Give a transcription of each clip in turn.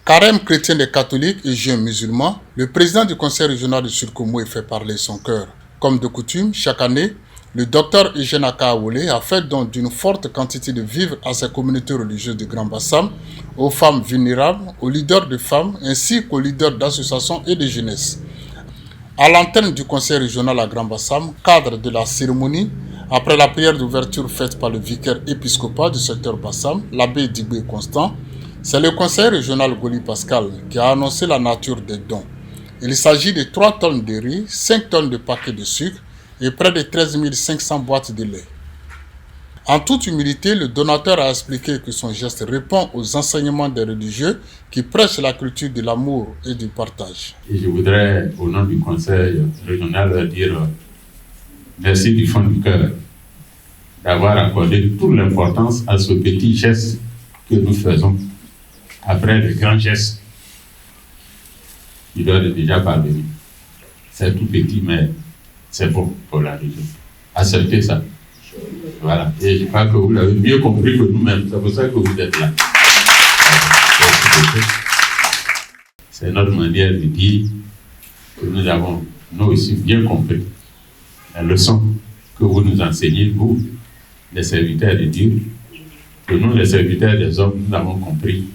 Carême chrétien des catholiques et jeûne musulman, le président du conseil régional de Sud Komoé fait parler son cœur. Comme de coutume, chaque année, le docteur Eugène Akaawole a fait don d'une forte quantité de vivres à ses communautés religieuses du Grand Bassam, aux femmes vulnérables, aux leaders de femmes ainsi qu'aux leaders d'associations et de jeunesse. À l'antenne du conseil régional à Grand Bassam, cadre de la cérémonie, après la prière d'ouverture faite par le vicaire épiscopal du secteur Bassam, l'abbé Dibé Constant, c'est le conseil régional Goli Pascal qui a annoncé la nature des dons. Il s'agit de 3 tonnes de riz, 5 tonnes de paquets de sucre et près de 13 500 boîtes de lait. En toute humilité, le donateur a expliqué que son geste répond aux enseignements des religieux qui prêchent la culture de l'amour et du partage. Et je voudrais, au nom du conseil régional, dire merci du fond du cœur d'avoir accordé toute l'importance à ce petit geste que nous faisons après les grands gestes qui doivent être déjà parvenus. C'est tout petit, mais c'est bon pour la région. Acceptez ça. Voilà. Et je crois que vous l'avez mieux compris que nous-mêmes. C'est pour ça que vous êtes là. C'est notre manière de dire que nous avons, nous aussi, bien compris la leçon que vous nous enseignez, vous, les serviteurs de Dieu, que nous, les serviteurs des hommes, nous avons compris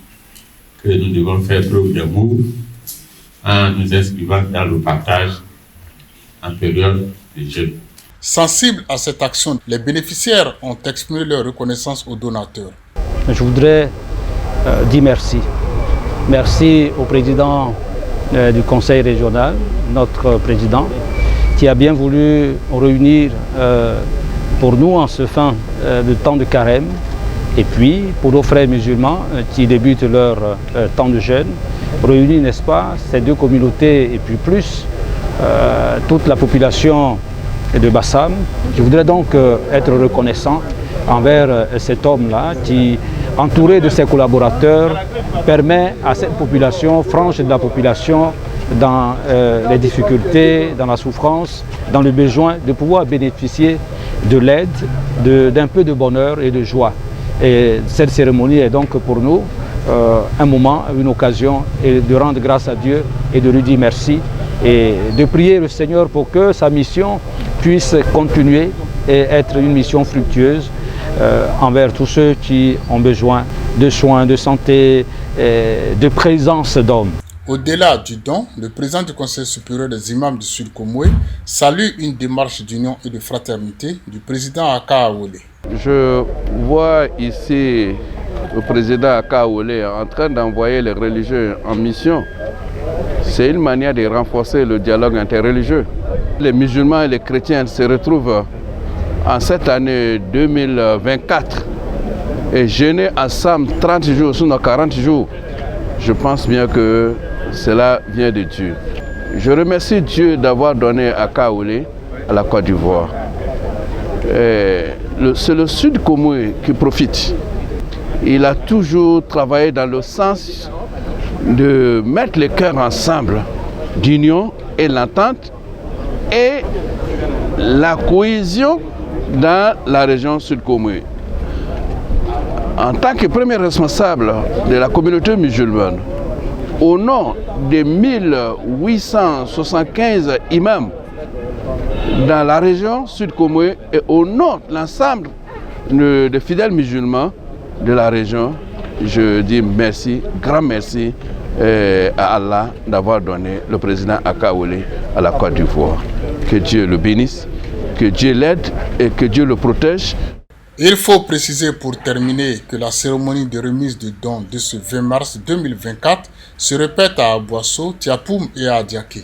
que nous devons faire preuve d'amour en nous inscrivant dans le partage en période de jeûne. Sensibles à cette action, les bénéficiaires ont exprimé leur reconnaissance aux donateurs. Je voudrais dire merci. Merci au président du conseil régional, notre président, qui a bien voulu réunir pour nous en ce fin de temps de carême, et puis pour nos frères musulmans qui débutent leur temps de jeûne, réunir, n'est-ce pas, ces deux communautés et puis plus toute la population de Bassam. Je voudrais donc être reconnaissant envers cet homme-là qui, entouré de ses collaborateurs, permet à cette population, frange de la population, dans les difficultés, dans la souffrance, dans le besoin, de pouvoir bénéficier de l'aide, d'un peu de bonheur et de joie. Et cette cérémonie est donc pour nous un moment, une occasion de rendre grâce à Dieu et de lui dire merci et de prier le Seigneur pour que sa mission puisse continuer et être une mission fructueuse envers tous ceux qui ont besoin de soins, de santé, de présence d'hommes. Au-delà du don, le président du Conseil supérieur des imams du Sud Komoé salue une démarche d'union et de fraternité du président Akaawole. Je vois ici le président Akaawole en train d'envoyer les religieux en mission. C'est une manière de renforcer le dialogue interreligieux. Les musulmans et les chrétiens se retrouvent en cette année 2024 et jeûner ensemble 30 jours, sinon 40 jours. Je pense bien que cela vient de Dieu. Je remercie Dieu d'avoir donné Akaawole à la Côte d'Ivoire. C'est le Sud Komoé qui profite. Il a toujours travaillé dans le sens de mettre les cœurs ensemble, d'union et l'entente et la cohésion dans la région Sud Komoé. En tant que premier responsable de la communauté musulmane, au nom des 1875 imams dans la région Sud Komoé et au nom de l'ensemble des fidèles musulmans de la région, je dis merci, grand merci à Allah d'avoir donné le président Akaawole à la Côte d'Ivoire. Que Dieu le bénisse, que Dieu l'aide et que Dieu le protège. Il faut préciser pour terminer que la cérémonie de remise de dons de ce 20 mars 2024 se répète à Aboissou, Tiapoum et à Diaké.